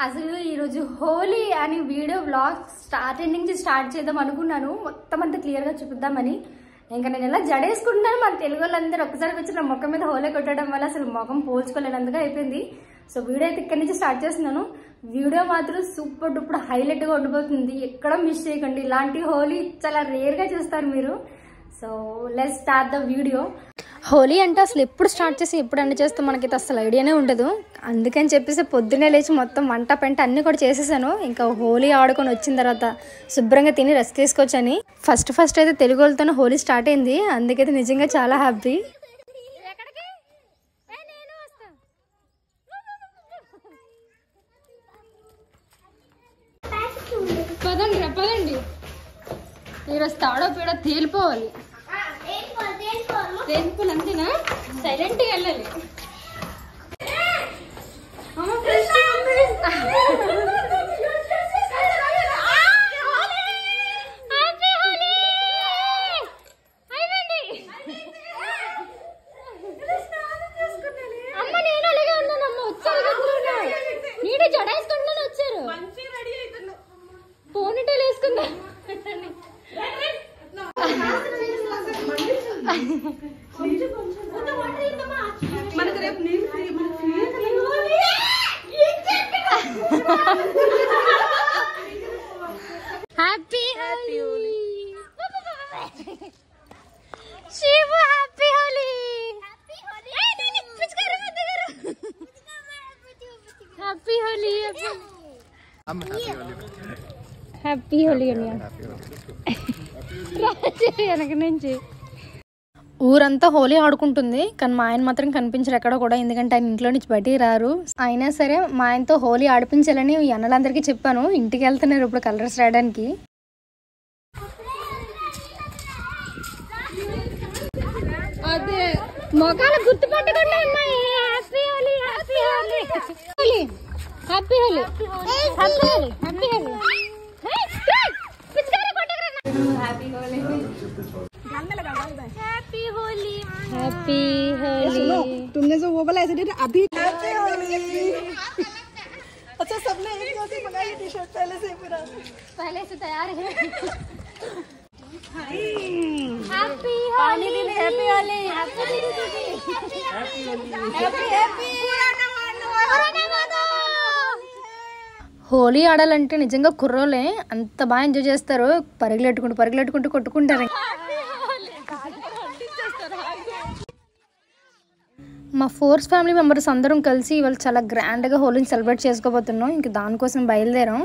అసలు ఈరోజు హోలీ అని వీడియో బ్లాగ్ స్టార్టింగ్ నుంచి స్టార్ట్ చేద్దాం అనుకున్నాను, మొత్తం అంతా క్లియర్గా చూపిద్దామని. ఇంకా నేను ఎలా జడేసుకుంటున్నాను, మన తెలుగు వాళ్ళందరూ ఒక్కసారి వచ్చి నా ముఖం మీద హోలీ కొట్టడం వల్ల అసలు ముఖం పోల్చుకోలేనందుగా అయిపోయింది. సో వీడియో అయితే ఇక్కడి నుంచి స్టార్ట్ చేస్తున్నాను. వీడియో మాత్రం సూపర్ డూపర్ హైలైట్గా ఉండిపోతుంది, ఎక్కడ మిస్ చేయకండి. ఇలాంటి హోలీ చాలా రేర్గా చూస్తారు మీరు. So let's start the video. Holi అంటే అసలు ఎప్పుడు స్టార్ట్ చేసి ఎప్పుడు ఎండ్ చేస్తే మనకైతే అసలు ఐడియానే ఉండదు. అందుకని చెప్పేసి పొద్దున్నే లేచి మొత్తం వంట పెంట అన్నీ కూడా చేసేసాను. ఇంకా హోలీ ఆడుకొని వచ్చిన తర్వాత శుభ్రంగా తిని రెస్ట్ తీసుకోవచ్చని. ఫస్ట్ అయితే తెలుగు వాళ్ళతోనే హోలీ స్టార్ట్ అయింది, అందుకైతే నిజంగా చాలా హ్యాపీ. పదండి ఈరోజు తాడో పీడో తేలిపోవాలి. తేలిపోవాలి అంతేనా? సైలెంట్గా వెళ్ళాలి. అమ్మ నేను అలాగే ఉన్నాను. అమ్మ వచ్చారు, నీడే జడేసుకుంటాను వచ్చారు. పోనీటేలు వేసుకుందా? Happy Holi Shiva, happy Holi. Happy Holi, happy Holi వెనక నుంచి. ఊరంతా హోలీ ఆడుకుంటుంది, కానీ మా ఆయన మాత్రం కనిపించరు ఎక్కడ కూడా, ఎందుకంటే ఆయన ఇంట్లో నుంచి బయటికి రారు. అయినా సరే మా ఆయనతో హోలీ ఆడిపించాలని ఈ అన్నలందరికీ చెప్పాను. ఇంటికి వెళ్తున్నారు ఇప్పుడు కలర్స్ రాయడానికి. అదే మొఖాలు గుర్తుపట్టకుండా ఉన్నాయి. Happy Holi, happy Holi, happy Holi, happy Holi, happy Holi. Happy Holi, happy Holi. तुमने जो वो बोला ऐसे नहीं अभी. हैप्पी होली. अच्छा सबने एक जैसी मंगाई टी-शर्ट पहले से पूरा, पहले से तैयार है. Happy Holi, happy Holi, happy happy. Holi ఆడాలంటే నిజంగా కుర్రోలే అంత బాగా ఎంజాయ్ చేస్తారు. పరిగెట్టుకుంటూ కొట్టుకుంటారు. మా ఫోర్స్ ఫ్యామిలీ మెంబర్స్ అందరం కలిసి ఇవాళ చాలా గ్రాండ్గా హోలీని సెలబ్రేట్ చేసుకోబోతున్నాం. ఇంక దానికోసం బయలుదేరాం,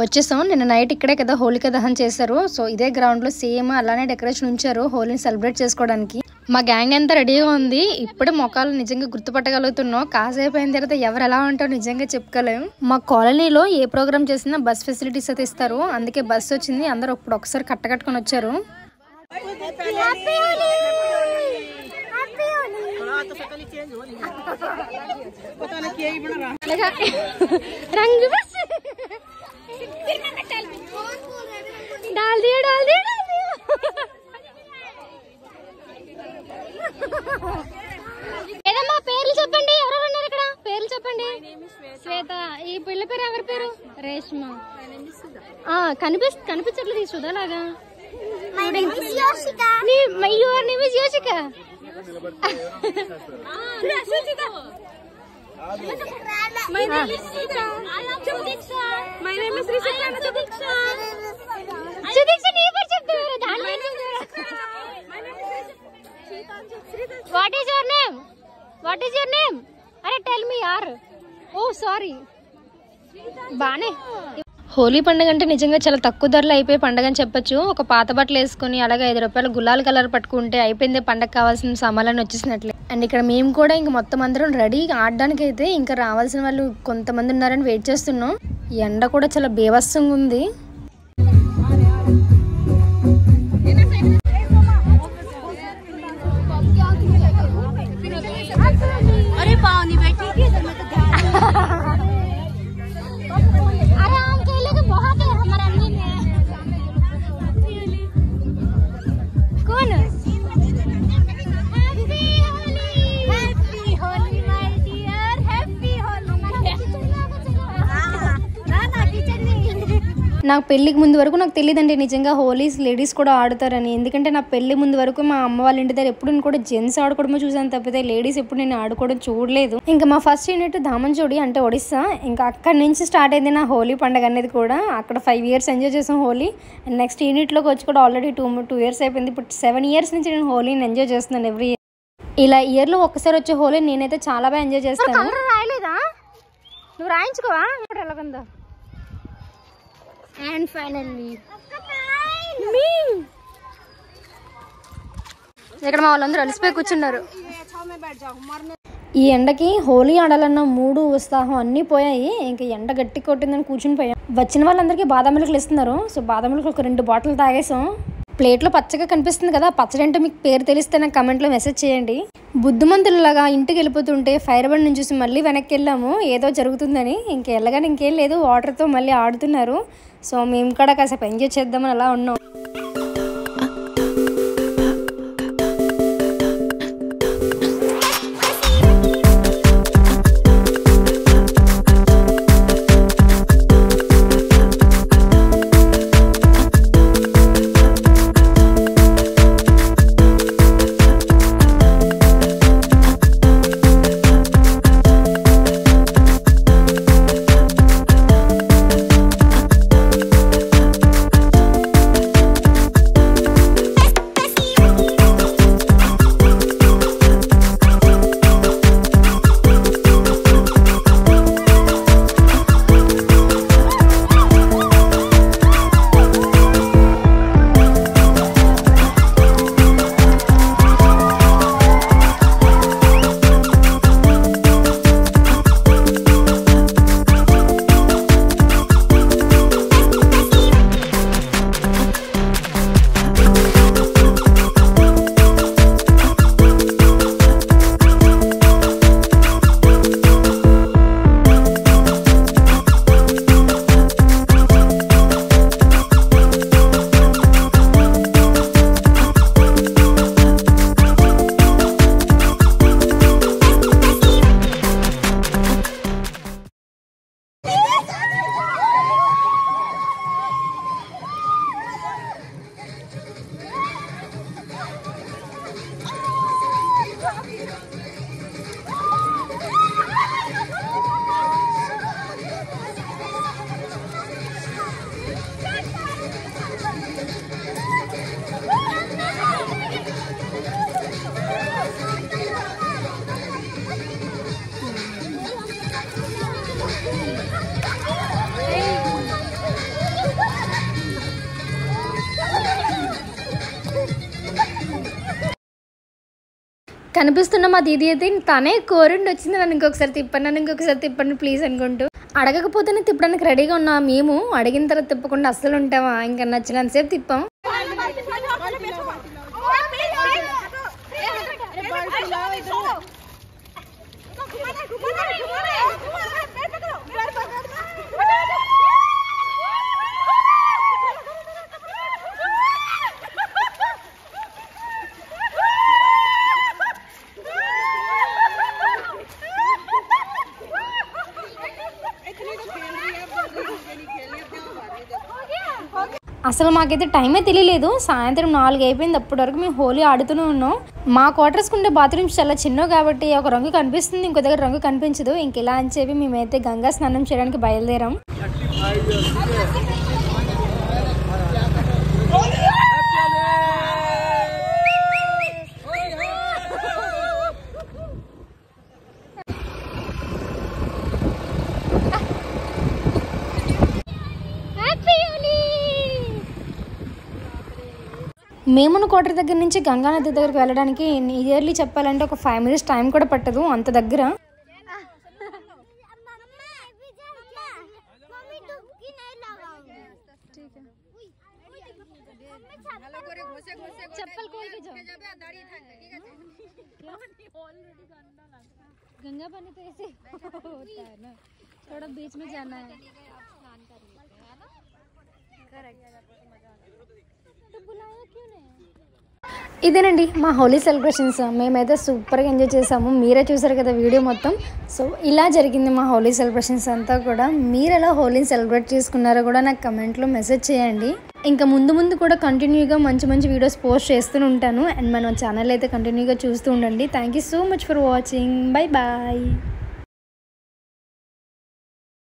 వచ్చేసాం. నిన్న నైట్ ఇక్కడే కదా హోలికా దహన్ చేశారు. సో ఇదే గ్రౌండ్లో సేమ్ అలానే డెకరేషన్ ఉంచారు హోలీని సెలబ్రేట్ చేసుకోవడానికి. మా గ్యాంగ్ అంతా రెడీగా ఉంది. ఇప్పుడే మొక్కలు నిజంగా గుర్తుపట్టగలుగుతున్నాం. కాసేపు అయిన తర్వాత ఎవరు ఎలా ఉంటారో నిజంగా చెప్పుకోలేము. మా కాలనీలో ఏ ప్రోగ్రామ్ చేసినా బస్ ఫెసిలిటీస్ అయితే ఇస్తారు, అందుకే బస్ వచ్చింది. అందరూ ఇప్పుడు ఒకసారి కట్టుకొని వచ్చారు. రంగు डाल दिया ఏదమ్మా పేర్లు చెప్పండి, ఎవరెవరు ఉన్నారు ఇక్కడ? పేర్లు చెప్పండి. శ్వేత. ఈ పిల్ల పేరు ఎవరి పేరు? రేష్మ. కనిపించట్లేదు సుధాలాగా. Your name is Yoshika. My name is Sita. I am Sudiksha. My name is Rishika. Sudiksha. Sudiksha నీ పేరు చెప్తారు దాని. My name is Sita. What is your name? What is your name? అరే tell me yaar. Oh sorry. బానే. హోలీ పండుగ అంటే నిజంగా చాలా తక్కువ ధరలో అయిపోయి పండుగ అని చెప్పొచ్చు. ఒక పాత బట్టలు వేసుకుని అలాగే 5 రూపాయలు గులాల్ కలర్ పట్టుకుంటే అయిపోయింది పండగ కావాల్సిన సామాన్లు వచ్చేసినట్లే. అండ్ ఇక్కడ మేము కూడా ఇంక మొత్తం అందరం రెడీ ఆడడానికి అయితే ఇంకా రావాల్సిన వాళ్ళు కొంతమంది ఉన్నారని వెయిట్ చేస్తున్నాం. ఎండ కూడా చాలా బేవస్సంగా ఉంది. నాకు పెళ్ళికి ముందు వరకు నాకు తెలియదండి నిజంగా హోలీస్ లేడీస్ కూడా ఆడతారని. ఎందుకంటే నా పెళ్లి ముందు వరకు మా అమ్మ వాళ్ళ ఇంటి దగ్గర ఎప్పుడు నేను కూడా జెంట్స్ ఆడుకోవడమో చూసాను తప్పితే లేడీస్ ఎప్పుడు నేను ఆడుకోవడం చూడలేదు. ఇంకా మా ఫస్ట్ యూనిట్ దామంజోడి అంటే ఒడిస్సా. ఇంకా అక్కడి నుంచి స్టార్ట్ అయింది నా హోలీ పండుగ అనేది కూడా. అక్కడ 5 years ఎంజాయ్ చేసాం హోలీ. అండ్ నెక్స్ట్ యూనిట్లోకి వచ్చి కూడా ఆల్రెడీ 2 years అయిపోయింది. ఇప్పుడు 7 years నుంచి నేను హోలీని ఎంజాయ్ చేస్తున్నాను ఎవ్రీ ఇయర్. ఇలా ఇయర్లో ఒక్కసారి వచ్చే హోలీ నేనైతే చాలా బాగా ఎంజాయ్ చేస్తాను. రాయలేదా నువ్వు రాయించుకోవా ఎలాగందా. అండ్ ఫైనల్లీ ఇక్కడ మా వాళ్ళందరూ అలసిపోయి కూర్చున్నారు. ఈ ఎండకి హోలీ ఆడాలన్న మూడు ఉత్సాహం అన్నీ పోయాయి. ఇంకా ఎండ గట్టి కొట్టిందని కూర్చుని పోయాం. వచ్చిన వాళ్ళందరికీ బాదం మిల్క్లు ఇస్తున్నారు. సో బాదం మిల్క్ ఒక 2 బాటిల్ తాగేసాం. ప్లేట్లో పచ్చగా కనిపిస్తుంది కదా, పచ్చడి అంటే మీకు పేరు తెలిస్తే నాకు కమెంట్లో మెసేజ్ చేయండి. బుద్ధిమంతులలాగా ఇంటికి వెళ్ళిపోతుంటే ఫైర్ బండ్ నుంచి చూసి మళ్ళీ వెనక్కి వెళ్ళాము ఏదో జరుగుతుందని. వెళ్ళగానే ఇంకేం లేదు, వాటర్తో మళ్ళీ ఆడుతున్నారు. సో మేము కూడా కాసేపు ఎంజాయ్ చేద్దామని అలా ఉన్నాం. కనిపిస్తున్న మా దీది అయితే తనే కోరిండి వచ్చింది, నన్ను ఇంకొకసారి తిప్పండి ప్లీజ్ అనుకుంటూ. అడగకపోతేనే తిప్పడానికి రెడీగా ఉన్నా మేము. అడిగిన తర్వాత తిప్పకుండా అస్సలు ఉంటామా? ఇంకా నచ్చినంతసేపు తిప్పాం. అసలు మాకైతే టైమే తెలియలేదు. సాయంత్రం 4 అయిపోయింది. అప్పటి వరకు మేము హోలీ ఆడుతూనే ఉన్నాం. మా క్వార్టర్స్కి ఉండే బాత్రూమ్స్ చాలా చిన్నవి కాబట్టి ఒక రంగు కనిపిస్తుంది, ఇంకో దగ్గర రంగు కనిపించదు. ఇలా అని చెప్పి మేమైతే గంగా స్నానం చేయడానికి బయలుదేరాం. మేమున్న క్వార్టర్ దగ్గర నుంచి గంగానది దగ్గరికి వెళ్ళడానికి నియర్లీ చెప్పాలంటే ఒక 5 minutes టైం కూడా పట్టదు, అంత దగ్గర. गंगा पानी तो ऐसे होता है ना, थोड़ा बीच में जाना है, तो बुलाया क्यों नहीं? ఇదేనండి మా హోలీ సెలబ్రేషన్స్. మేమైతే సూపర్గా ఎంజాయ్ చేసాము. మీరే చూసారు కదా వీడియో మొత్తం. సో ఇలా జరిగింది మా హోలీ సెలబ్రేషన్స్ అంతా కూడా. మీరు ఎలా హోలీని సెలబ్రేట్ చేసుకున్నారో కూడా నాకు కమెంట్లో మెసేజ్ చేయండి. ఇంకా ముందు కూడా కంటిన్యూగా మంచి వీడియోస్ పోస్ట్ చేస్తూ ఉంటాను. అండ్ మన ఛానల్ అయితే కంటిన్యూగా చూస్తూ ఉండండి. Thank you so much for watching. Bye bye.